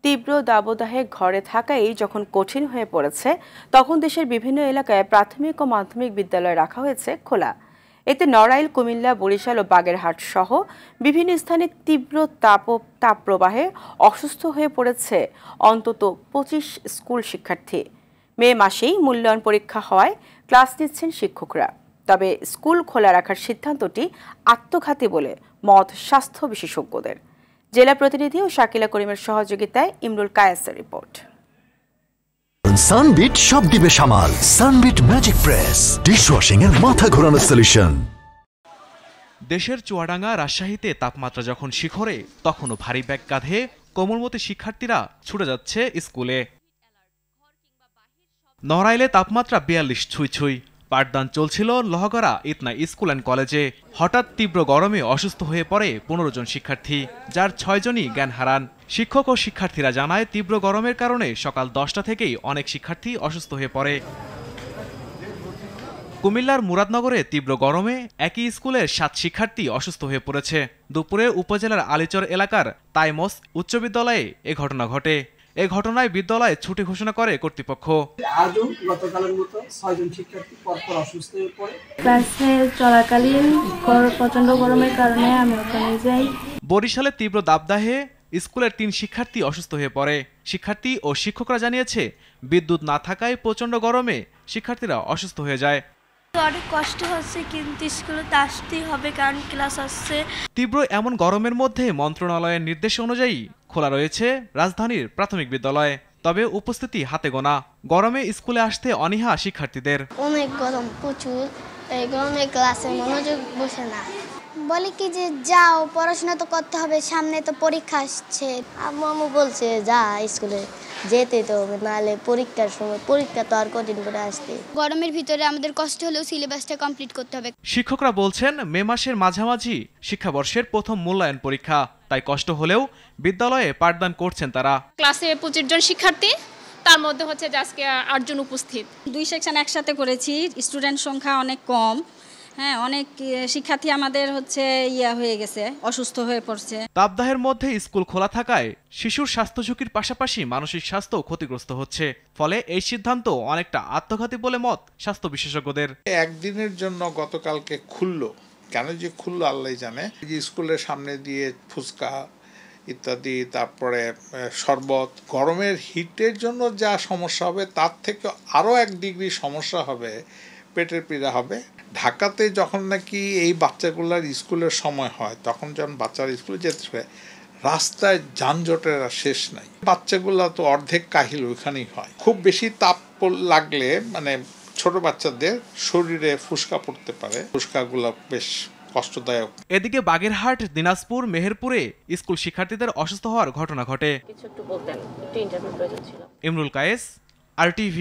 তীব্র দাবদাহে ঘরে থাকাই যখন কঠিন হয়ে পড়েছে, তখন দেশের বিভিন্ন এলাকায় প্রাথমিক ও মাধ্যমিক বিদ্যালয় রাখা হয়েছে খোলা। এতে নড়াইল, কুমিল্লা, বরিশাল ও বাগেরহাট সহ বিভিন্ন স্থানে তীব্র তাপপ্রবাহে অসুস্থ হয়ে পড়েছে অন্তত ২৫ স্কুল শিক্ষার্থী। মে মাসেই মূল্যায়ন পরীক্ষা হওয়ায় ক্লাস নিচ্ছেন শিক্ষকরা। তবে স্কুল খোলা রাখার সিদ্ধান্তটি আত্মঘাতী বলে মত স্বাস্থ্য বিশেষজ্ঞদের। জেলা প্রতিনিধি ও শাকিলা করিমের সহযোগিতায় ইমরুল কায়েসের রিপোর্ট। সানবিট সব দিবে সামাল। সানবিট ম্যাজিক প্রেস ডিশওয়াশিং এর মাথা ঘোরানো সলিউশন। দেশের চুয়াডাঙ্গা, রাজশাহীতে তাপমাত্রা যখন শিখরে, তখনও ভারী ব্যাগ কাঁধে কোমলমতি শিক্ষার্থীরা ছুটে যাচ্ছে স্কুলে। নড়াইলে তাপমাত্রা ৪২ ছুঁই। পাঠদান চলছিল লহগড়া ইতনা স্কুল অ্যান্ড কলেজে। হঠাৎ তীব্র গরমে অসুস্থ হয়ে পড়ে ১৫ জন শিক্ষার্থী, যার ৬ জনই জ্ঞান হারান। শিক্ষক ও শিক্ষার্থীরা জানায়, তীব্র গরমের কারণে সকাল ১০টা থেকেই অনেক শিক্ষার্থী অসুস্থ হয়ে পড়ে। কুমিল্লার মুরাদনগরে তীব্র গরমে একই স্কুলের ৭ শিক্ষার্থী অসুস্থ হয়ে পড়েছে। দুপুরে উপজেলার আলীচর এলাকার তাইমস উচ্চ বিদ্যালয়ে এ ঘটনা ঘটে। এ ঘটনায় বিদ্যালয়ে ছুটি ঘোষণা করে কর্তৃপক্ষ। আজও গতকালের মতো ৬ জন শিক্ষার্থী পরপর অসুস্থ হয়ে পড়ে। ক্লাসে চলাকালীন প্রচন্ড গরমের কারণে আমি ওখানে যাই। বরিশালে তীব্র দাবদাহে স্কুলের ৩ শিক্ষার্থী অসুস্থ হয়ে পড়ে। শিক্ষার্থী ও শিক্ষকরা জানিয়েছে, বিদ্যুৎ না থাকায় প্রচন্ড গরমে শিক্ষার্থীরা অসুস্থ হয়ে যায়। অনেক কষ্ট হচ্ছে, কিন্তু স্কুলে তো আসতেই হবে কারণ ক্লাস আসছে। তীব্র এমন গরমের মধ্যে মন্ত্রণালয়ের নির্দেশ অনুযায়ী খোলা রয়েছে রাজধানীর প্রাথমিক বিদ্যালয়। তবে উপস্থিতি হাতে গোনা। গরমে স্কুলে আসতে অনীহা শিক্ষার্থীদের। অনেক গরম, প্রচুর। এই গরমে ক্লাসে মনোযোগ বসে না। বলে কি যে যাও, পড়াশোনা তো করতে হবে, সামনে তো পরীক্ষা আসছে। আম্মু বলছে যা স্কুলে যেতে তো হবে, নাহলে পরীক্ষার সময় পরীক্ষা তো আর কদিন করে আসতে। গরমের ভিতরে আমাদের কষ্ট হলেও সিলেবাসটা কমপ্লিট করতে হবে। শিক্ষকরা বলছেন, মে মাসের মাঝামাঝি শিক্ষাবর্ষের প্রথম মূল্যায়ন পরীক্ষা, তাই কষ্ট হলেও বিদ্যালয়ে পাঠদান করছেন তারা। ক্লাসে ২৫ জন শিক্ষার্থী, তার মধ্যে হচ্ছে যে আজকে ৮ জন উপস্থিত। 2 সেকশন একসাথে করেছি, স্টুডেন্ট সংখ্যা অনেক কম। হ্যাঁ, অনেক শিক্ষার্থী আমাদের হয়ে গেছে, অসুস্থ হয়ে পড়ছে। তাপদাহের মধ্যে স্কুল খোলা থাকায় শিশুর স্বাস্থ্য ঝুঁকির পাশাপাশি মানসিক স্বাস্থ্য ক্ষতিগ্রস্ত হচ্ছে। ফলে এই সিদ্ধান্ত অনেকটা আত্মঘাতী বলে মত স্বাস্থ্য বিশেষজ্ঞদের। একদিনের জন্য গতকালকে খুললো, কেন যে খুললো আল্লাহ জানে। যে স্কুলের সামনে দিয়ে ফুচকা ইত্যাদি, তারপরে শরবত, গরমের হিটের জন্য যা সমস্যা হবে তার থেকে আরও 1 ডিগ্রি সমস্যা হবে, পেটের পীড়া হবে। ঢাকাতে যখন নাকি এই বাচ্চাগুলোর স্কুলের সময় হয়, তখন যখন বাচ্চারা স্কুলে যেতে হয়, রাস্তায় যানজটের শেষ নাই। বাচ্চাগুলো তো অর্ধেক কাহিল ওইখানেই হয়। খুব বেশি তাপ লাগলে মানে ছোট বাচ্চাদের শরীরে ফুসকা পড়তে পারে, ফুসকাগুলো বেশ কষ্টদায়ক। এদিকে বাগেরহাট, দিনাজপুর, মেহেরপুরে স্কুল শিক্ষার্থীদের অসুস্থ হওয়ার ঘটনা ঘটে। কিছু একটু বলতেন, একটু ইন্টারভিউ প্রয়োজন ছিল। ইমরুল কায়েস, RTV।